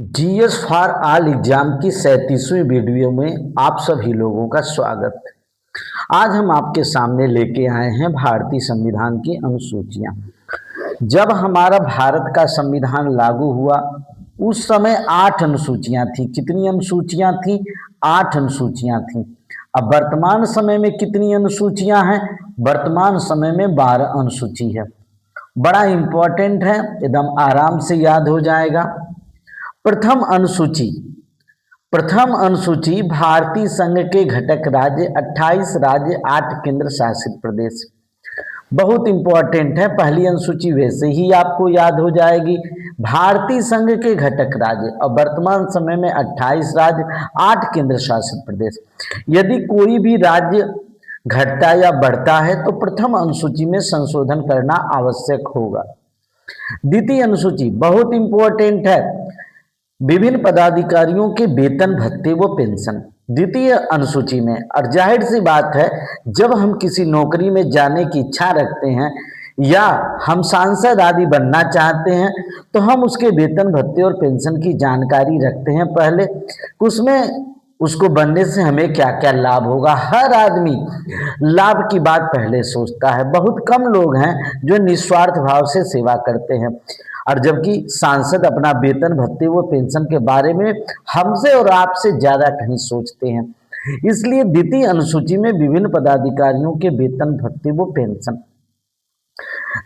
GS for all exam की 37वीं video में आप सभी लोगों का स्वागत है। आज हम आपके सामने लेके आए हैं भारतीय संविधान की अनुसूचियां। जब हमारा भारत का संविधान लागू हुआ उस समय 8 अनुसूचियां थी। कितनी अनुसूचियां थी? 8 अनुसूचियां थी। अब वर्तमान समय में कितनी अनुसूचियां हैं? वर्तमान समय में 12 अनुसूची है। बड़ा इंपॉर्टेंट है, एकदम आराम से याद हो जाएगा। प्रथम अनुसूची भारतीय संघ के घटक राज्य 28 राज्य 8 केंद्र शासित प्रदेश। बहुत इंपॉर्टेंट है, पहली अनुसूची वैसे ही आपको याद हो जाएगी। भारतीय संघ के घटक राज्य और वर्तमान समय में 28 राज्य 8 केंद्र शासित प्रदेश। यदि कोई भी राज्य घटता या बढ़ता है तो प्रथम अनुसूची में संशोधन करना आवश्यक होगा। द्वितीय अनुसूची बहुत इंपॉर्टेंट है, विभिन्न पदाधिकारियों के वेतन भत्ते व पेंशन। द्वितीय अनुसूची में, और जाहिर सी बात है, जब हम किसी नौकरी में जाने की इच्छा रखते हैं या हम सांसद आदि बनना चाहते हैं तो हम उसके वेतन भत्ते और पेंशन की जानकारी रखते हैं पहले। उसमें उसको बनने से हमें क्या क्या लाभ होगा। हर आदमी लाभ की बात पहले सोचता है। बहुत कम लोग हैं जो निस्वार्थ भाव से सेवा करते हैं, और जबकि सांसद अपना वेतन भत्ते व पेंशन के बारे में हमसे और आपसे ज्यादा कहीं सोचते हैं। इसलिए द्वितीय अनुसूची में विभिन्न पदाधिकारियों के वेतन भत्ते व पेंशन।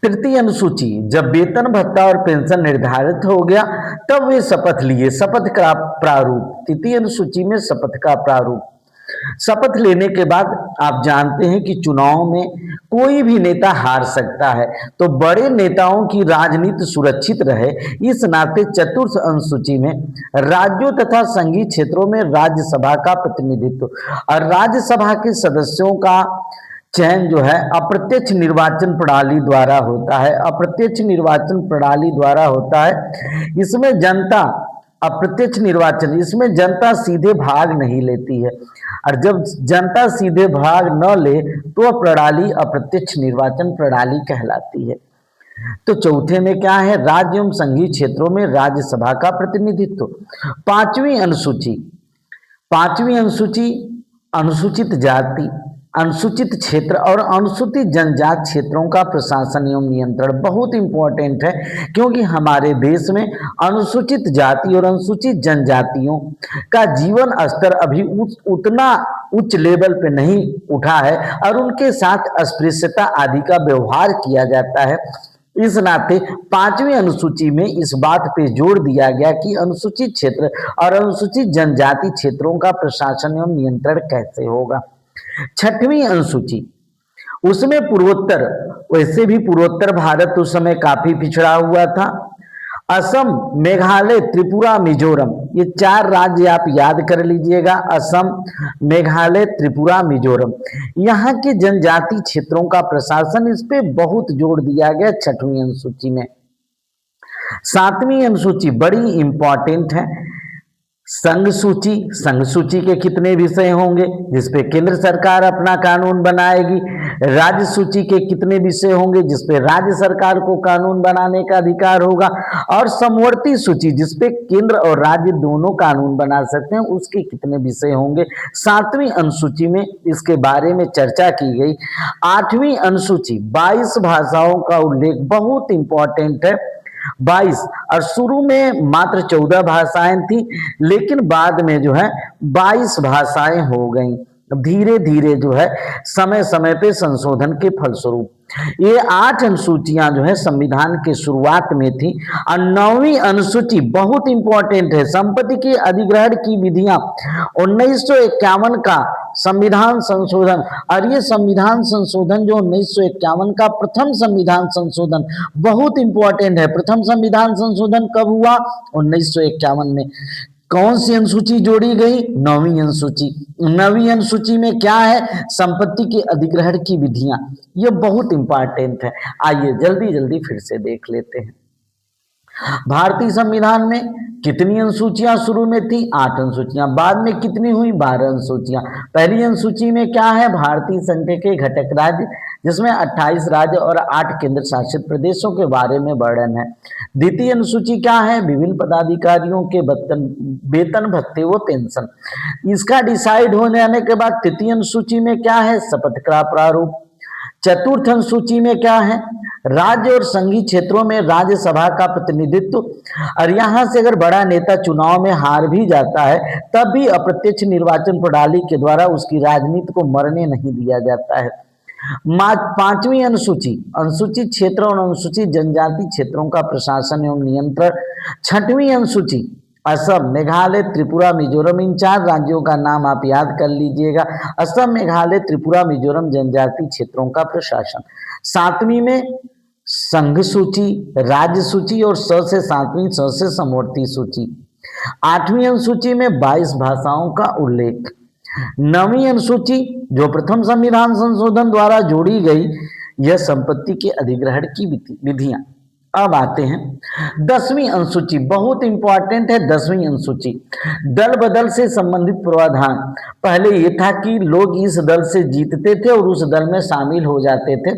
तृतीय अनुसूची, जब वेतन भत्ता और पेंशन निर्धारित हो गया तब वे शपथ लिए। शपथ का प्रारूप, तृतीय अनुसूची में शपथ का प्रारूप। शपथ लेने के बाद आप जानते हैं कि चुनाव में कोई भी नेता हार सकता है, तो बड़े नेताओं की राजनीति सुरक्षित रहे इस नाते चतुर्थ अनुसूची में राज्यों तथा संघीय क्षेत्रों में राज्यसभा का प्रतिनिधित्व और राज्यसभा के सदस्यों का चयन जो है अप्रत्यक्ष निर्वाचन प्रणाली द्वारा होता है। अप्रत्यक्ष निर्वाचन प्रणाली द्वारा होता है। इसमें जनता, अप्रत्यक्ष निर्वाचन, इसमें जनता सीधे भाग नहीं लेती है, और जब जनता सीधे भाग न ले तो वह प्रणाली अप्रत्यक्ष निर्वाचन प्रणाली कहलाती है। तो चौथे में क्या है? राज्य एवं संघीय क्षेत्रों में राज्यसभा का प्रतिनिधित्व। पांचवी अनुसूची अनुसूचित जाति, अनुसूचित क्षेत्र और अनुसूचित जनजाति क्षेत्रों का प्रशासन एवं नियंत्रण। बहुत इंपॉर्टेंट है, क्योंकि हमारे देश में अनुसूचित जाति और अनुसूचित जनजातियों का जीवन स्तर अभी उतना उच्च लेवल पे नहीं उठा है और उनके साथ अस्पृश्यता आदि का व्यवहार किया जाता है। इस नाते पांचवी अनुसूची में इस बात पे जोर दिया गया कि अनुसूचित क्षेत्र और अनुसूचित जनजाति क्षेत्रों का प्रशासन एवं नियंत्रण कैसे होगा। छठवीं अनुसूची, उसमें पूर्वोत्तर, वैसे भी पूर्वोत्तर भारत उस समय काफी पिछड़ा हुआ था। असम, मेघालय, त्रिपुरा, मिजोरम, ये 4 राज्य आप याद कर लीजिएगा। असम, मेघालय, त्रिपुरा, मिजोरम, यहाँ के जनजाति क्षेत्रों का प्रशासन, इस पे बहुत जोर दिया गया छठवीं अनुसूची में। सातवीं अनुसूची बड़ी इंपॉर्टेंट है, संघ सूची के कितने विषय होंगे जिसपे केंद्र सरकार अपना कानून बनाएगी। राज्य सूची के कितने विषय होंगे जिसपे राज्य सरकार को कानून बनाने का अधिकार होगा। और समवर्ती सूची, जिसपे केंद्र और राज्य दोनों कानून बना सकते हैं, उसके कितने विषय होंगे। 7वीं अनुसूची में इसके बारे में चर्चा की गई। 8वीं अनुसूची 22 भाषाओं का उल्लेख, बहुत इंपॉर्टेंट है। 22, और शुरू में मात्र 14 भाषाएं थी, लेकिन बाद में जो है 22 भाषाएं हो गई। धीरे धीरे जो है समय समय पे संशोधन के फलस्वरूप ये 8 अनुसूचियां जो है संविधान के शुरुआत में थी। और 9वीं अनुसूची बहुत इंपॉर्टेंट है, संपत्ति के अधिग्रहण की विधियां, 1951 का संविधान संशोधन। और ये संविधान संशोधन जो 1951 का प्रथम संविधान संशोधन बहुत इंपॉर्टेंट है। प्रथम संविधान संशोधन कब हुआ? 1951 में। कौन सी अनुसूची जोड़ी गई? 9वीं अनुसूची। 9वीं अनुसूची में क्या है? संपत्ति के अधिग्रहण की विधियां। ये बहुत इंपॉर्टेंट है। आइए जल्दी जल्दी फिर से देख लेते हैं। भारतीय संविधान में कितनी अनुसूचियां शुरू में थी? 8 अनुसूचियां। बाद में कितनी हुई? 12 अनुसूचियां। पहली अनुसूची में क्या है? भारतीय संघ के घटक राज्य, जिसमें 28 राज्य और 8 केंद्र शासित प्रदेशों के बारे में वर्णन है। द्वितीय अनुसूची क्या है? विभिन्न पदाधिकारियों के वेतन भत्ते व पेंशन। इसका डिसाइड हो जाने के बाद तृतीय अनुसूची में क्या है? शपथ का प्रारूप। चतुर्थ अनुसूची में क्या है? राज्य और संघीय क्षेत्रों में राज्यसभा का प्रतिनिधित्व, और यहां से अगर बड़ा नेता चुनाव में हार भी जाता है तब भी अप्रत्यक्ष निर्वाचन प्रणाली के द्वारा उसकी राजनीति को मरने नहीं दिया जाता है। पांचवी अनुसूची, अनुसूचित क्षेत्र और अनुसूचित जनजाति क्षेत्रों का प्रशासन एवं नियंत्रण। छठवीं अनुसूची, असम, मेघालय, त्रिपुरा, मिजोरम, इन 4 राज्यों का नाम आप याद कर लीजिएगा। असम, मेघालय, त्रिपुरा, मिजोरम जनजाति क्षेत्रों का प्रशासन। 7वीं में संघ सूची, राज्य सूची और स से 7वीं स से समवर्ती सूची। 8वीं अनुसूची में 22 भाषाओं का उल्लेख। 9वीं अनुसूची जो प्रथम संविधान संशोधन द्वारा जोड़ी गई, यह संपत्ति के अधिग्रहण की विधियां। अब आते हैं 10वीं अनुसूची, बहुत इंपॉर्टेंट है 10वीं अनुसूची। दल बदल से संबंधित प्रावधान। पहले ये था कि लोग इस दल से जीतते थे और उस दल में शामिल हो जाते थे।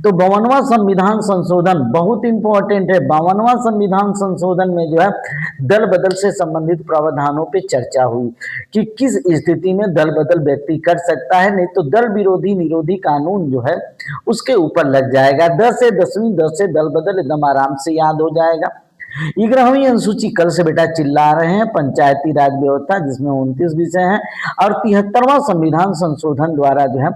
तो 52वां संविधान संशोधन बहुत इंपॉर्टेंट है। 52वां संविधान संशोधन में जो है दल बदल से संबंधित प्रावधानों पे चर्चा हुई कि किस स्थिति में दल बदल व्यक्ति कर सकता है, नहीं तो दल विरोधी निरोधी कानून जो है उसके ऊपर लग जाएगा। 10 से 10वीं 10 से दल बदल एकदम आराम से याद हो जाएगा। 11वीं अनुसूची, कल से बेटा चिल्ला रहे हैं, पंचायती राज व्यवस्था, जिसमें 29 विषय हैं। और 73वां संविधान संशोधन द्वारा जो है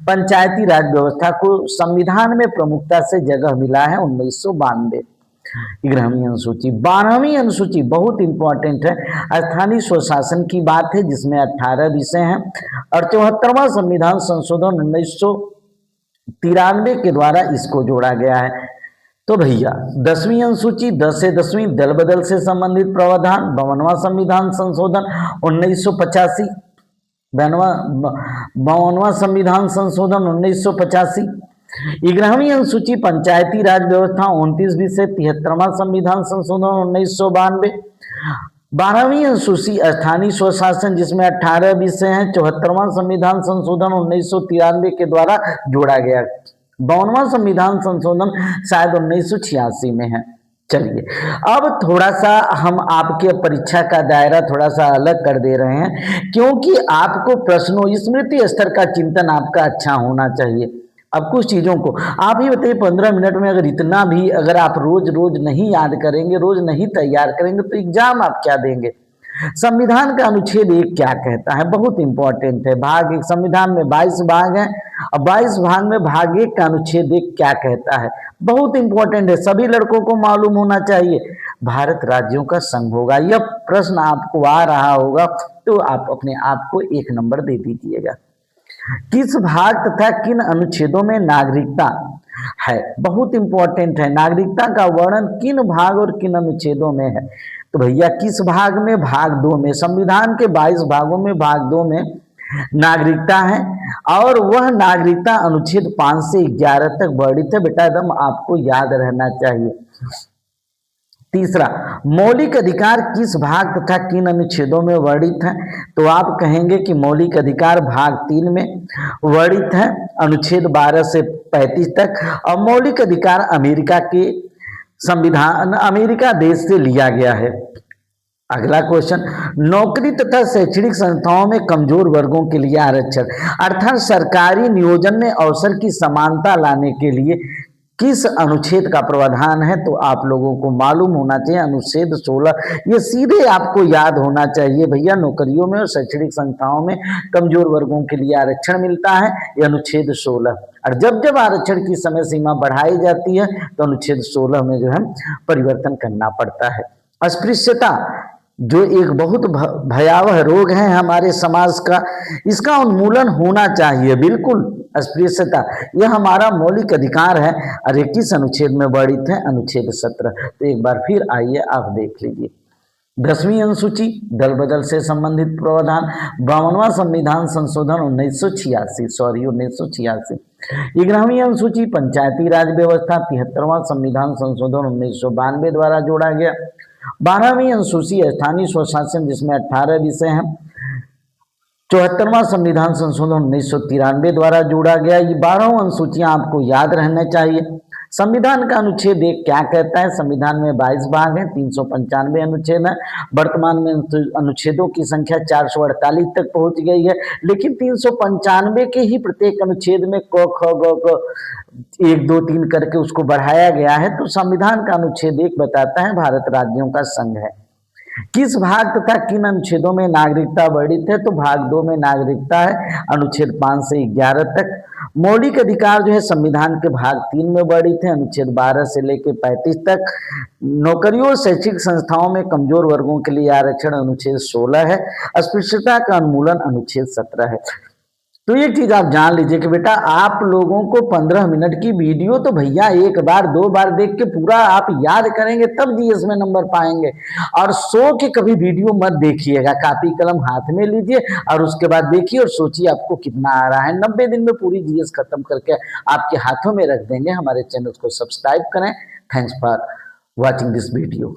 पंचायती राज व्यवस्था को संविधान में प्रमुखता से जगह मिला है 1992। 11वीं अनुसूची। 12वीं अनुसूची बहुत इंपॉर्टेंट है, स्थानीय स्वशासन की बात है, जिसमें 18 विषय हैं। और 74वां संविधान संशोधन 1993 के द्वारा इसको जोड़ा गया है। तो भैया 10वीं अनुसूची, 10 से 10वीं दल बदल से संबंधित प्रावधान। 52वां संविधान संशोधन 1985, 52वां संविधान संशोधन 1985। 11वीं अनुसूची पंचायती राज व्यवस्था 29 विषय, 73वां संविधान संशोधन 1992। 12वीं अनुसूची स्थानीय स्वशासन, जिसमें 18 विषय हैं, 74वां संविधान संशोधन 1993 के द्वारा जोड़ा गया। 52वां संविधान संशोधन शायद 1986 में है। चलिए अब थोड़ा सा हम आपके परीक्षा का दायरा थोड़ा सा अलग कर दे रहे हैं, क्योंकि आपको प्रश्नों स्मृति स्तर का चिंतन आपका अच्छा होना चाहिए। अब कुछ चीजों को आप ही बताइए, 15 मिनट में अगर इतना भी अगर आप रोज रोज नहीं याद करेंगे, रोज नहीं तैयार करेंगे, तो एग्जाम आप क्या देंगे? संविधान का अनुच्छेद 1 क्या कहता है? बहुत इंपॉर्टेंट है। भाग 1, संविधान में 22 भाग हैं और 22 भाग में भाग 1 का अनुच्छेद 1 क्या कहता है? बहुत इंपॉर्टेंट है, सभी लड़कों को मालूम होना चाहिए। भारत राज्यों का संघ होगा। यह प्रश्न आपको आ रहा होगा तो आप अपने आप को 1 नंबर दे दीजिएगा। किस भाग तथा किन अनुच्छेदों में नागरिकता है? बहुत इंपॉर्टेंट है, नागरिकता का वर्णन किन भाग और किन अनुच्छेदों में है? तो भैया किस भाग में? भाग 2 में। संविधान के 22 भागों में भाग 2 में नागरिकता है, और वह नागरिकता अनुच्छेद 5 से 11 तक वर्णित है। बेटा एकदम आपको याद रहना चाहिए। तीसरा, मौलिक अधिकार किस भाग तथा किन अनुच्छेदों में वर्णित है? तो आप कहेंगे कि मौलिक अधिकार भाग 3 में वर्णित है, अनुच्छेद 12 से 35 तक। और मौलिक अधिकार अमेरिका के संविधान, अमेरिका देश से लिया गया है। अगला क्वेश्चन, नौकरी तथा शैक्षणिक संस्थाओं में कमजोर वर्गों के लिए आरक्षण, अर्थात सरकारी नियोजन में अवसर की समानता लाने के लिए किस अनुच्छेद का प्रावधान है? तो आप लोगों को मालूम होना चाहिए, अनुच्छेद 16। ये सीधे आपको याद होना चाहिए भैया, नौकरियों में और शैक्षणिक संस्थाओं में कमजोर वर्गों के लिए आरक्षण मिलता है, ये अनुच्छेद 16। और जब जब आरक्षण की समय सीमा बढ़ाई जाती है तो अनुच्छेद 16 में जो है परिवर्तन करना पड़ता है। अस्पृश्यता जो एक बहुत भयावह रोग है हमारे समाज का, इसका उन्मूलन होना चाहिए। बिल्कुल, अस्पृश्यता यह हमारा मौलिक अधिकार है और 21 अनुच्छेद में वर्णित है, अनुच्छेद 17। तो एक बार फिर आइए आप देख लीजिए। 10वीं अनुसूची दल बदल से संबंधित प्रावधान, 52वां संविधान संशोधन 1986, सॉरी 1986। 11वीं अनुसूची पंचायती राज व्यवस्था, 73वां संविधान संशोधन 1992 द्वारा जोड़ा गया। 12वीं अनुसूची स्थानीय स्वशासन जिसमें 18 विषय हैं, 74वां संविधान संशोधन 1993 द्वारा जोड़ा गया। ये 12 अनुसूचियां आपको याद रहना चाहिए। संविधान का अनुच्छेद 1 क्या कहता है? संविधान में 22 भाग हैं, 395 अनुच्छेद हैं। वर्तमान में अनुच्छेदों की संख्या 448 तक पहुंच गई है, लेकिन 395 के ही प्रत्येक अनुच्छेद में क ख ग क 1 2 3 करके उसको बढ़ाया गया है। तो संविधान का अनुच्छेद 1 बताता है भारत राज्यों का संघ है। किस भाग तथा किन अनुच्छेदों में नागरिकता वर्णित है? तो भाग 2 में नागरिकता है, अनुच्छेद 5 से 11 तक। मौलिक अधिकार जो है संविधान के भाग 3 में वर्णित है, अनुच्छेद 12 से लेकर 35 तक। नौकरियों और शैक्षिक संस्थाओं में कमजोर वर्गों के लिए आरक्षण अनुच्छेद 16 है। अस्पृश्यता का उन्मूलन अनुच्छेद 17 है। तो ये चीज आप जान लीजिए कि बेटा आप लोगों को 15 मिनट की वीडियो तो भैया 1 बार 2 बार देख के पूरा आप याद करेंगे तब जीएस में नंबर पाएंगे। और सो के कभी वीडियो मत देखिएगा, कापी कलम हाथ में लीजिए और उसके बाद देखिए और सोचिए आपको कितना आ रहा है। 90 दिन में पूरी जीएस खत्म करके आपके हाथों में रख देंगे। हमारे चैनल को सब्सक्राइब करें। Thanks for watching this video.